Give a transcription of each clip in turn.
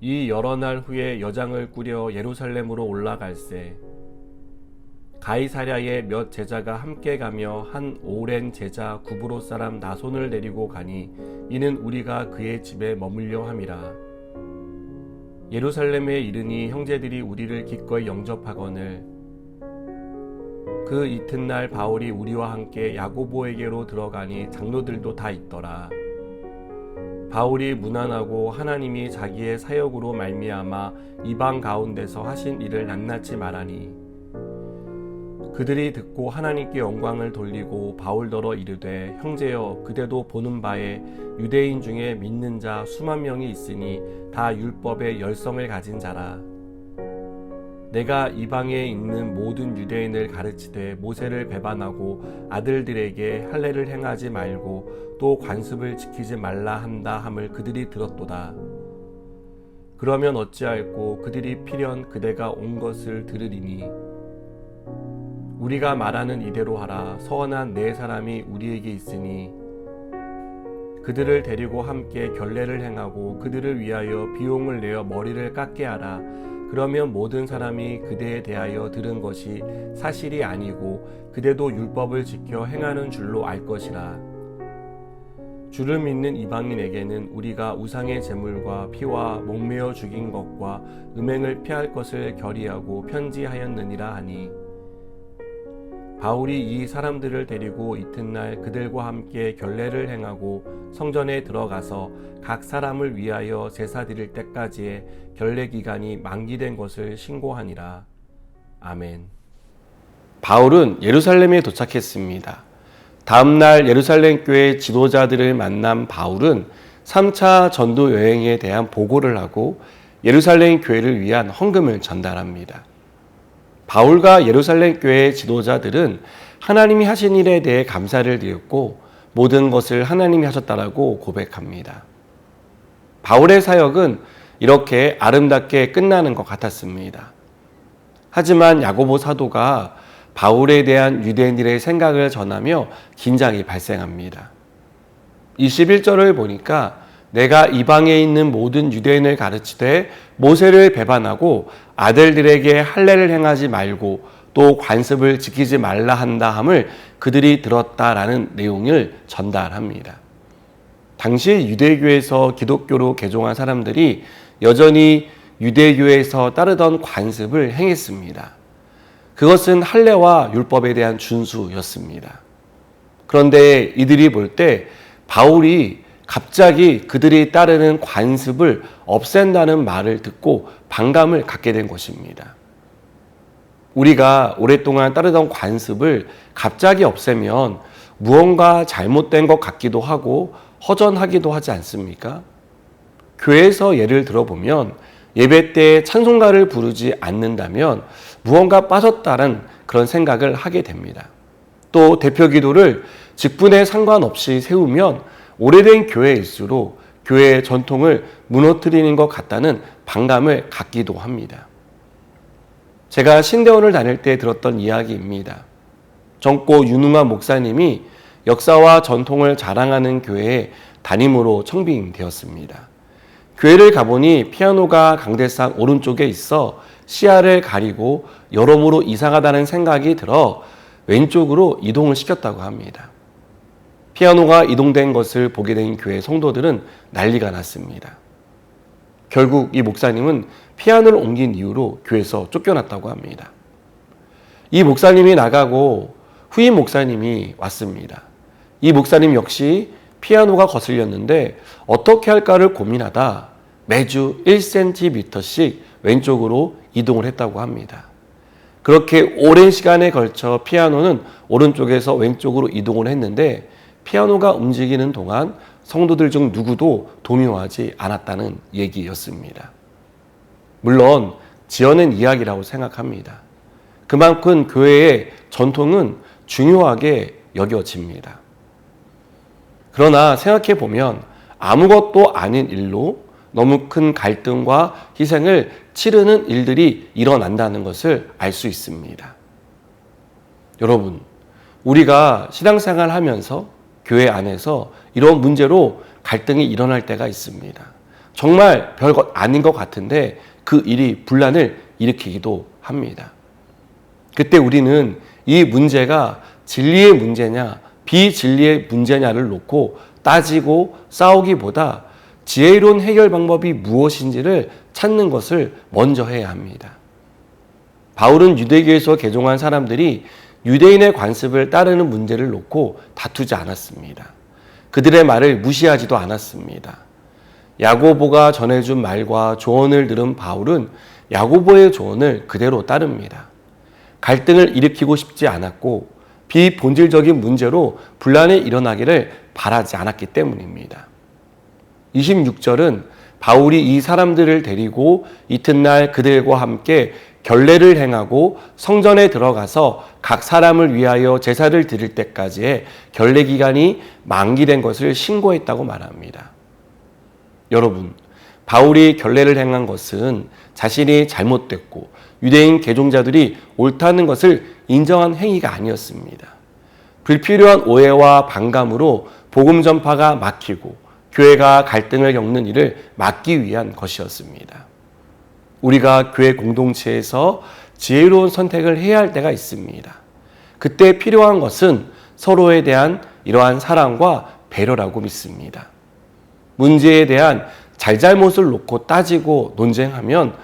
이 여러 날 후에 여장을 꾸려 예루살렘으로 올라갈새 가이사랴에 몇 제자가 함께 가며 한 오랜 제자 구브로 사람 나손을 데리고 가니 이는 우리가 그의 집에 머물려 함이라. 예루살렘에 이르니 형제들이 우리를 기꺼이 영접하거늘 그 이튿날 바울이 우리와 함께 야고보에게로 들어가니 장로들도 다 있더라. 바울이 무난하고 하나님이 자기의 사역으로 말미암아 이방 가운데서 하신 일을 낱낱이 말하니 그들이 듣고 하나님께 영광을 돌리고 바울더러 이르되 형제여 그대도 보는 바에 유대인 중에 믿는 자 수만 명이 있으니 다 율법의 열성을 가진 자라. 내가 이방에 있는 모든 유대인을 가르치되 모세를 배반하고 아들들에게 할례를 행하지 말고 또 관습을 지키지 말라 한다 함을 그들이 들었도다. 그러면 어찌할꼬 그들이 필연 그대가 온 것을 들으리니 우리가 말하는 이대로 하라. 서원한 네 사람이 우리에게 있으니 그들을 데리고 함께 결례를 행하고 그들을 위하여 비용을 내어 머리를 깎게 하라. 그러면 모든 사람이 그대에 대하여 들은 것이 사실이 아니고 그대도 율법을 지켜 행하는 줄로 알 것이라. 주를 믿는 이방인에게는 우리가 우상의 제물과 피와 목매어 죽인 것과 음행을 피할 것을 결의하고 편지하였느니라 하니 바울이 이 사람들을 데리고 이튿날 그들과 함께 결례를 행하고 성전에 들어가서 각 사람을 위하여 제사 드릴 때까지의 결례 기간이 만기된 것을 신고하니라. 아멘. 바울은 예루살렘에 도착했습니다. 다음날 예루살렘 교회 지도자들을 만난 바울은 3차 전도 여행에 대한 보고를 하고 예루살렘 교회를 위한 헌금을 전달합니다. 바울과 예루살렘 교회 지도자들은 하나님이 하신 일에 대해 감사를 드렸고 모든 것을 하나님이 하셨다라고 고백합니다. 바울의 사역은 이렇게 아름답게 끝나는 것 같았습니다. 하지만 야고보 사도가 바울에 대한 유대인들의 생각을 전하며 긴장이 발생합니다. 21절을 보니까 내가 이방에 있는 모든 유대인을 가르치되 모세를 배반하고 아들들에게 할례를 행하지 말고 또 관습을 지키지 말라 한다 함을 그들이 들었다라는 내용을 전달합니다. 당시 유대교에서 기독교로 개종한 사람들이 여전히 유대교에서 따르던 관습을 행했습니다. 그것은 할례와 율법에 대한 준수였습니다. 그런데 이들이 볼 때 바울이 갑자기 그들이 따르는 관습을 없앤다는 말을 듣고 반감을 갖게 된 것입니다. 우리가 오랫동안 따르던 관습을 갑자기 없애면 무언가 잘못된 것 같기도 하고 허전하기도 하지 않습니까? 교회에서 예를 들어보면 예배 때 찬송가를 부르지 않는다면 무언가 빠졌다는 그런 생각을 하게 됩니다. 또 대표 기도를 직분에 상관없이 세우면 오래된 교회일수록 교회의 전통을 무너뜨리는 것 같다는 반감을 갖기도 합니다. 제가 신대원을 다닐 때 들었던 이야기입니다. 젊고 유능한 목사님이 역사와 전통을 자랑하는 교회에 담임으로 청빙되었습니다. 교회를 가보니 피아노가 강대상 오른쪽에 있어 시야를 가리고 여러모로 이상하다는 생각이 들어 왼쪽으로 이동을 시켰다고 합니다. 피아노가 이동된 것을 보게 된 교회 성도들은 난리가 났습니다. 결국 이 목사님은 피아노를 옮긴 이유로 교회에서 쫓겨났다고 합니다. 이 목사님이 나가고 후임 목사님이 왔습니다. 이 목사님 역시 피아노가 거슬렸는데 어떻게 할까를 고민하다 매주 1cm씩 왼쪽으로 이동을 했다고 합니다. 그렇게 오랜 시간에 걸쳐 피아노는 오른쪽에서 왼쪽으로 이동을 했는데 피아노가 움직이는 동안 성도들 중 누구도 동요하지 않았다는 얘기였습니다. 물론 지어낸 이야기라고 생각합니다. 그만큼 교회의 전통은 중요하게 여겨집니다. 그러나 생각해 보면 아무것도 아닌 일로 너무 큰 갈등과 희생을 치르는 일들이 일어난다는 것을 알 수 있습니다. 여러분, 우리가 신앙생활 하면서 교회 안에서 이런 문제로 갈등이 일어날 때가 있습니다. 정말 별것 아닌 것 같은데 그 일이 분란을 일으키기도 합니다. 그때 우리는 이 문제가 진리의 문제냐 비진리의 문제냐를 놓고 따지고 싸우기보다 지혜로운 해결 방법이 무엇인지를 찾는 것을 먼저 해야 합니다. 바울은 유대교에서 개종한 사람들이 유대인의 관습을 따르는 문제를 놓고 다투지 않았습니다. 그들의 말을 무시하지도 않았습니다. 야고보가 전해준 말과 조언을 들은 바울은 야고보의 조언을 그대로 따릅니다. 갈등을 일으키고 싶지 않았고 비본질적인 문제로 분란이 일어나기를 바라지 않았기 때문입니다. 26절은 바울이 이 사람들을 데리고 이튿날 그들과 함께 결례를 행하고 성전에 들어가서 각 사람을 위하여 제사를 드릴 때까지의 결례 기간이 만기된 것을 신고했다고 말합니다. 여러분, 바울이 결례를 행한 것은 자신이 잘못됐고 유대인 개종자들이 옳다는 것을 인정한 행위가 아니었습니다. 불필요한 오해와 반감으로 복음 전파가 막히고 교회가 갈등을 겪는 일을 막기 위한 것이었습니다. 우리가 교회 공동체에서 지혜로운 선택을 해야 할 때가 있습니다. 그때 필요한 것은 서로에 대한 이러한 사랑과 배려라고 믿습니다. 문제에 대한 잘잘못을 놓고 따지고 논쟁하면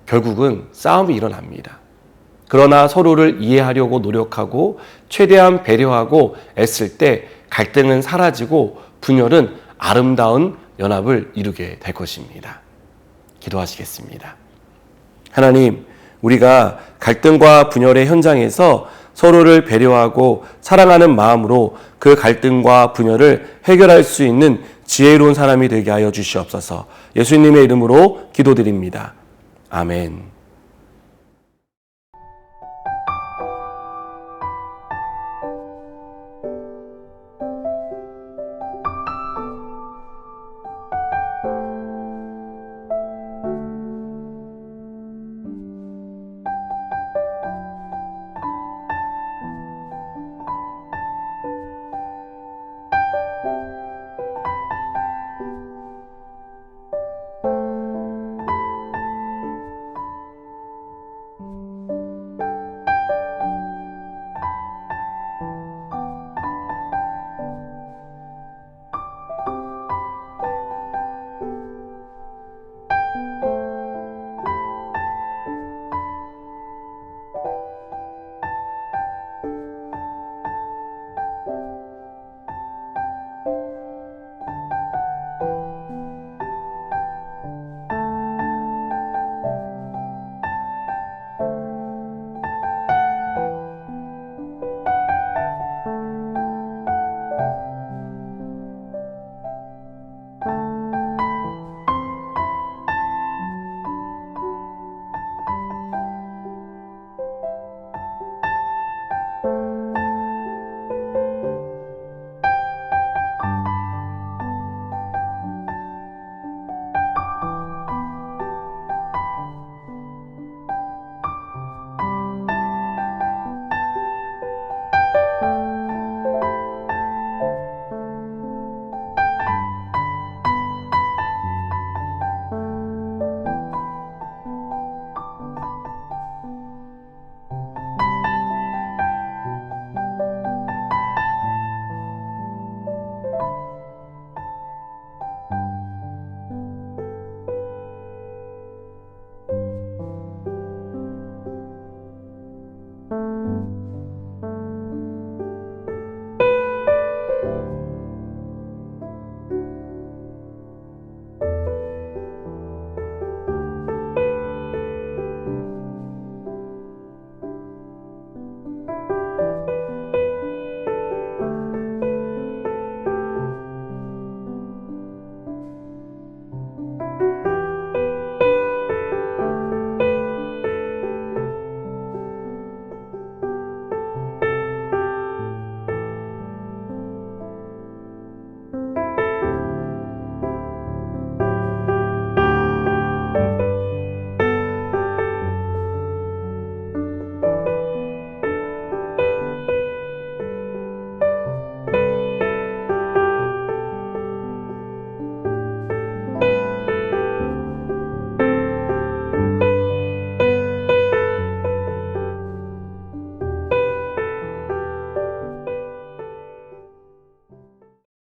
결국은 싸움이 일어납니다. 그러나 서로를 이해하려고 노력하고 최대한 배려하고 애쓸 때 갈등은 사라지고 분열은 아름다운 연합을 이루게 될 것입니다. 기도하시겠습니다. 하나님, 우리가 갈등과 분열의 현장에서 서로를 배려하고 사랑하는 마음으로 그 갈등과 분열을 해결할 수 있는 지혜로운 사람이 되게 하여 주시옵소서. 예수님의 이름으로 기도드립니다. 아멘.